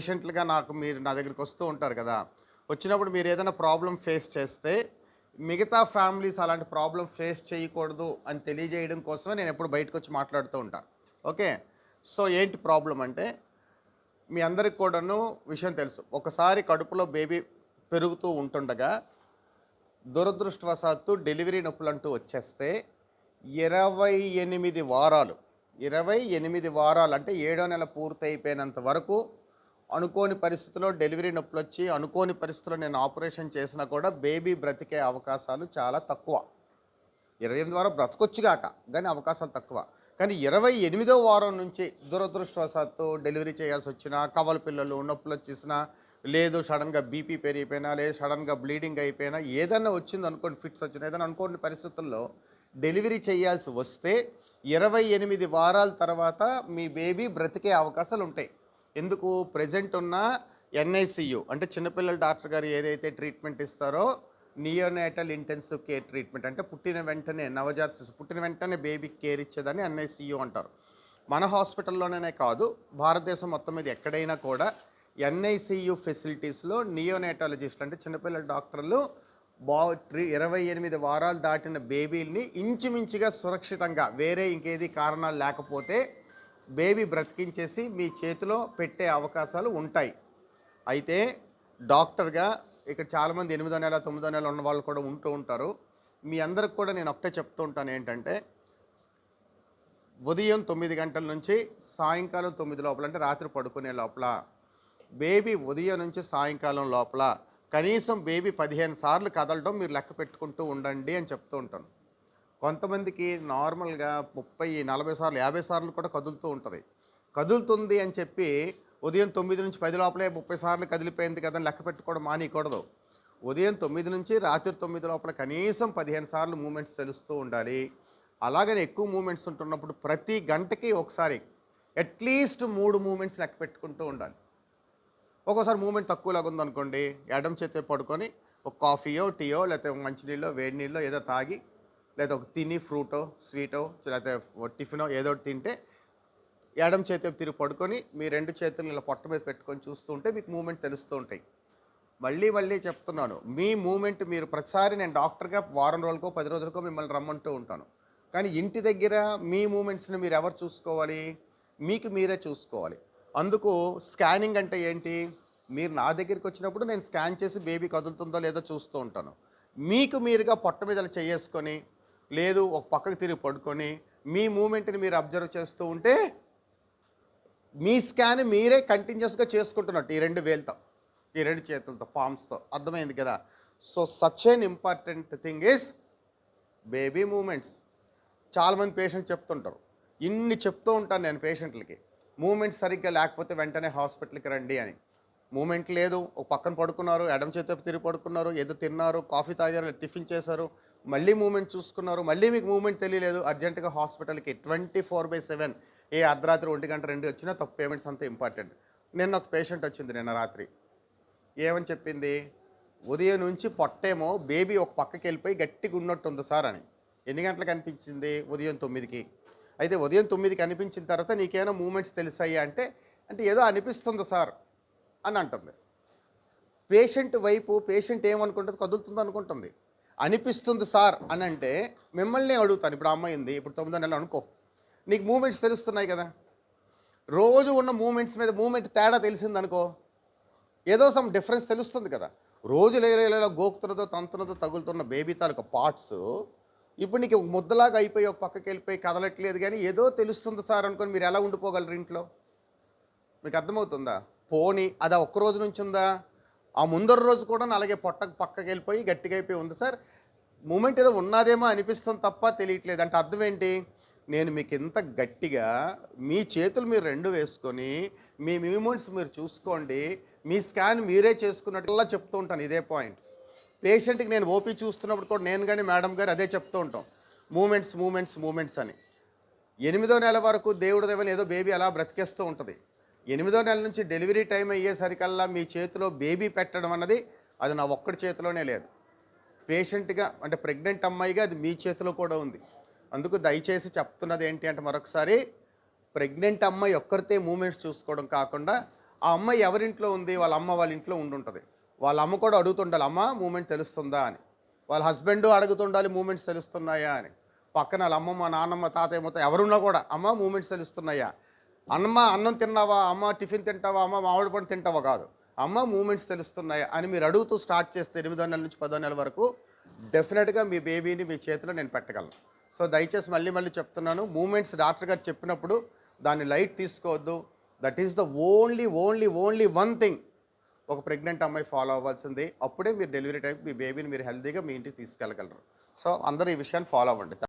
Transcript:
పేషెంట్లుగా మీరు నా దగ్గరికి వస్తూ ఉంటారు కదా! వచ్చినప్పుడు మీరు ఏదైనా ప్రాబ్లమ్ ఫేస్ చేస్తే, మిగతా ఫ్యామిలీస్ అలాంటి ప్రాబ్లమ్ ఫేస్ చేయకూడదు అని తెలియజేయడం కోసమే నేనెప్పుడు బయటకొచ్చి మాట్లాడుతూ ఉంటా. ఓకే. సో, ఏంటి ప్రాబ్లమ్ అంటే, మీ అందరికి కూడాను విషయం తెలుసు. ఒకసారి కడుపులో బేబీ పెరుగుతూ ఉంటుండగా, దురదృష్టవశాత్తు డెలివరీ నొప్పులంటూ వచ్చేస్తే 28 వారాలు, 28 వారాలు అంటే ఏడో నెల పూర్తయిపోయినంత వరకు అనుకోని పరిస్థితిలో డెలివరీ నొప్పులొచ్చి, అనుకోని పరిస్థితిలో నేను ఆపరేషన్ చేసినా కూడా బేబీ బ్రతికే అవకాశాలు చాలా తక్కువ. 28 వారం బ్రతకొచ్చుగాక, గానీ అవకాశాలు తక్కువ. కానీ 28వ వారం నుంచి దురదృష్టవశాత్తు డెలివరీ చేయాల్సొచ్చినా, కవల పిల్లలు, నొప్పులొచ్చేసినా, లేదు సడెన్‌గా బీపీ పెరిగిపోయినా, లేదు సడెన్‌గా బ్లీడింగ్ అయిపోయినా, ఏదన్నా వచ్చిందనుకోండి, ఫిట్స్ వచ్చినా, ఏదైనా అనుకోని పరిస్థితుల్లో డెలివరీ చేయాల్సి వస్తే 28 వారాల తర్వాత మీ బేబీ బ్రతికే అవకాశాలుంటాయి. ఎందుకు? ప్రెజెంట్ ఉన్న ఎన్ఐసీయూ అంటే చిన్నపిల్లల డాక్టర్ గారు ఏదైతే ట్రీట్మెంట్ ఇస్తారో నియోనేటల్ ఇంటెన్సివ్ కేర్ ట్రీట్మెంట్ అంటే పుట్టిన వెంటనే నవజాత శిశువు పుట్టిన వెంటనే బేబీకి కేర్ ఇచ్చేదాన్ని ఎన్ఐసీయూ అంటారు. మన హాస్పిటల్లోనే కాదు, భారతదేశం మొత్తం మీద ఎక్కడైనా కూడా ఎన్ఐసీయూ ఫెసిలిటీస్‌లో నియోనేటాలజిస్టులు అంటే చిన్నపిల్లల డాక్టర్లు 28 వారాలు దాటిన బేబీలని ఇంచుమించుగా సురక్షితంగా వేరే ఇంకేది కారణాలు లేకపోతే బేబీ బ్రతికించేసి మీ చేతిలో పెట్టే అవకాశాలు ఉంటాయి. అయితే డాక్టర్‌గా ఇక్కడ చాలామంది 8వ నెల, 9వ నెల ఉన్న వాళ్ళు కూడా ఉంటూ ఉంటారు. మీ అందరికి కూడా నేను ఒకటే చెప్తూ ఉంటాను ఏంటంటే, ఉదయం 9 గంటల నుంచి సాయంకాలం 9 లోపల అంటే రాత్రి పడుకునే లోపల, బేబీ ఉదయం నుంచి సాయంకాలం లోపల కనీసం బేబీ 15 సార్లు కదలడం మీరు లెక్క పెట్టుకుంటూ ఉండండి అని చెప్తూ ఉంటాను. కొంతమందికి నార్మల్‌గా 30, 40 సార్లు, 50 సార్లు కూడా కదులుతూ ఉంటది. కదులుతుంది అని చెప్పి ఉదయం 9 నుంచి 10 లోపలే 30 సార్లు కదిలిపోయింది కదా అని లెక్క పెట్టుకోవడం మానేయకూడదు. ఉదయం 9 నుంచి రాత్రి 9 లోపల కనీసం 15 సార్లు మూవ్‌మెంట్స్ తెలుస్తూ ఉండాలి. అలాగని ఎక్కువ మూవ్‌మెంట్స్ ఉంటున్నప్పుడు ప్రతి గంటకి ఒకసారి అట్‌లీస్ట్ 3 మూవ్‌మెంట్స్ లెక్క పెట్టుకుంటూ ఉండాలి. ఒక్కోసారి మూవ్‌మెంట్ తక్కువలాగా ఉందనుకోండి, ఎడమ చేతి వైపు పడుకొని ఒక కాఫీయో, టీయో లేకపోతే మంచినీళ్ళో, వేడి నీళ్ళో ఏదో తాగి లేదా ఒక తిని ఫ్రూటో, స్వీటో లేకపోతే టిఫినో ఏదో ఒకటి తింటే ఎడమ చేతి వైపు తిరిగి పడుకొని మీ 2 చేతులు ఇలా పొట్ట మీద పెట్టుకొని చూస్తూ ఉంటే మీకు మూవ్‌మెంట్ తెలుస్తూ ఉంటాయి. మళ్ళీ మళ్ళీ చెప్తున్నాను. మీ మూవ్‌మెంట్ మీరు ప్రతిసారి నేను డాక్టర్‌గా వారం రోజులకో, 10 రోజులకో మిమ్మల్ని రమ్మంటూ ఉంటాను. కానీ ఇంటి దగ్గర మీ మూవ్‌మెంట్స్‌ని మీరు ఎవరు చూసుకోవాలి? మీకు మీరే చూసుకోవాలి. అందుకు స్కానింగ్ అంటే ఏంటి? మీరు నా దగ్గరికి వచ్చినప్పుడు నేను స్కాన్ చేసి బేబీ కదులుతుందో లేదో చూస్తూ ఉంటాను. మీకు మీరుగా పొట్ట మీద ఇలా చెయ్యేసుకొని, లేదు ఒక పక్కకు తిరిగి పడుకొని, మీ మూవ్‌మెంట్‌ని మీరు అబ్జర్వ్ చేస్తూ ఉంటే, మీ స్కాన్ మీరే కంటిన్యూయస్‌గా చేసుకుంటున్నట్టు ఈ 2 వేలుతో, ఈ 2 చేతులతో, పామ్స్‌తో. అర్థమైంది కదా! So, such an important thing is baby movements. చాలామంది పేషెంట్స్ చెప్తుంటారు. ఇన్ని చెప్తూ ఉంటాను నేను పేషెంట్లకి. మూవ్‌మెంట్స్ సరిగ్గా లేకపోతే వెంటనే హాస్పిటల్‌కి రండి అని. మూవ్‌మెంట్ లేదు, ఒక పక్కన పడుకున్నారు, ఎడమ చేతి వైపు తిరిగి పడుకున్నారు, ఏదో తిన్నారు, కాఫీ తాగారు, టిఫిన్ చేశారు, మళ్ళీ మూవ్‌మెంట్ చూసుకున్నారు, మళ్ళీ మీకు మూవ్‌మెంట్ తెలియలేదు, అర్జెంట్‌గా హాస్పిటల్‌కి 24/7 ఏ అర్ధరాత్రి 1 గంట, 2 వచ్చినా తప్పు పేమెంట్స్ అంత ఇంపార్టెంట్. నిన్న ఒక పేషెంట్ వచ్చింది నిన్న రాత్రి. ఏమని చెప్పింది? ఉదయం నుంచి పొట్టేమో బేబీ ఒక పక్కకి వెళ్ళిపోయి గట్టిగా ఉన్నట్టుంది సార్ అని. ఎన్ని గంటలకు అనిపించింది? ఉదయం 9కి. అయితే ఉదయం 9కి అనిపించిన తర్వాత నీకేమైనా మూవ్‌మెంట్స్ తెలిసాయా అంటే, అంటే ఏదో అనిపిస్తుంది సార్ అని అంటుంది. పేషెంట్ ఏమనుకుంటుంది? కదులుతుంది అనుకుంటుంది. అనిపిస్తుంది సార్ అని అంటే మిమ్మల్ని అడుగుతాను. ఇప్పుడు ఆ అమ్మాయి ఉంది. ఇప్పుడు 9వ నెల అనుకో. నీకు మూవ్‌మెంట్స్ తెలుస్తున్నాయి కదా! రోజు ఉన్న మూవ్‌మెంట్స్ మీద మూవ్‌మెంట్ తేడా తెలిసిందనుకో, ఏదో సమ్ డిఫరెన్స్ తెలుస్తుంది కదా! రోజు లేలేలా గోకుతున్నదో, తంతున్నదో తగులుతున్న బేబీ తాలూకా పార్ట్స్ ఇప్పుడు నీకు ముద్దలాగా అయిపోయి ఒక పక్కకెళ్ళిపోయి కదలట్లేదు గానీ, ఏదో తెలుస్తుంది సార్ అనుకోని మీరు ఎలా ఉండిపోగలరు ఇంట్లో? మీకు అర్థమవుతుందా? పోనీ అది ఆ ఒక్క రోజు నుంచి ఉందా? ఆ ముందర రోజు కూడాను అలాగే పొట్టకు పక్కకెళ్ళిపోయి గట్టిగా అయిపోయి ఉంది సార్. మూమెంట్ ఏదో ఉన్నాదేమో అనిపిస్తుంది తప్ప తెలియట్లేదు. అంటే అర్థం ఏంటి? నేను మీకింత గట్టిగా మీ చేతులు మీరు 2 వేసుకొని, మీ మూవ్‌మెంట్స్ మీరు చూసుకోండి. మీ స్కాన్ మీరే చేసుకున్నట్టులా చెప్తూ ఉంటాను ఇదే పాయింట్. పేషెంట్‌కి నేను ఓపీ చూస్తున్నప్పుడు కూడా నేను గాని, మేడం గారు అదే చెప్తూ ఉంటాం. మూవ్‌మెంట్స్ అని. 8వ నెల వరకు దేవుడి దయ వల్ల ఏదో బేబీ అలా బ్రతికేస్తూ ఉంటది. 8వ నెల నుంచి డెలివరీ టైం అయ్యేసరికల్లా మీ చేతిలో బేబీ పెట్టడం అన్నది అది నా ఒక్కడి చేతిలోనే లేదు. పేషెంట్‌గా అంటే ప్రెగ్నెంట్ అమ్మాయిగా అది మీ చేతిలో కూడా ఉంది. అందుకు దయచేసి చెప్తున్నది ఏంటి అంటే మరొకసారి ప్రెగ్నెంట్ అమ్మాయి ఒక్కరితే మూవ్‌మెంట్స్ చూసుకోవడం కాకుండా ఆ అమ్మాయి ఎవరింట్లో ఉంది? వాళ్ళ అమ్మ వాళ్ళ ఇంట్లో ఉండుంటది. వాళ్ళ అమ్మ కూడా అడుగుతుండాలి, "అమ్మ మూవ్‌మెంట్ తెలుస్తుందా?" అని. వాళ్ళ హస్బెండు అడుగుతుండాలి, "మూవ్‌మెంట్స్ తెలుస్తున్నాయా?" అని. పక్కన ఆళ్ళ అమ్మమ్మ, నాన్నమ్మ, తాతయ్య మొత్తం ఎవరున్నా కూడా, "అమ్మ మూవ్‌మెంట్స్ తెలుస్తున్నాయా?" అమ్మ అన్నం తిన్నావా? అమ్మ టిఫిన్ తింటావా? అమ్మ మామిడి పండు తింటావా? కాదు. అమ్మ మూవ్‌మెంట్స్ తెలుస్తున్నాయా? అని మీరు అడుగుతూ స్టార్ట్ చేస్తే 8వ నెల నుంచి 10వ నెల వరకు డెఫినిట్‌గా మీ బేబీని మీ చేతిలో నేను పెట్టగలను. సో, దయచేసి మళ్ళీ మళ్ళీ చెప్తున్నాను. మూవ్‌మెంట్స్ డాక్టర్ గారు చెప్పినప్పుడు దాన్ని లైట్ తీసుకోవద్దు. That is the only one thing ఒక ప్రెగ్నెంట్ అమ్మాయి ఫాలో అవ్వాల్సింది. అప్పుడే మీరు డెలివరీ టైంకి మీ బేబీని మీరు హెల్తీగా మీ ఇంటికి తీసుకెళ్ళగలరు. సో, అందరూ ఈ విషయాన్ని ఫాలో అవ్వండి.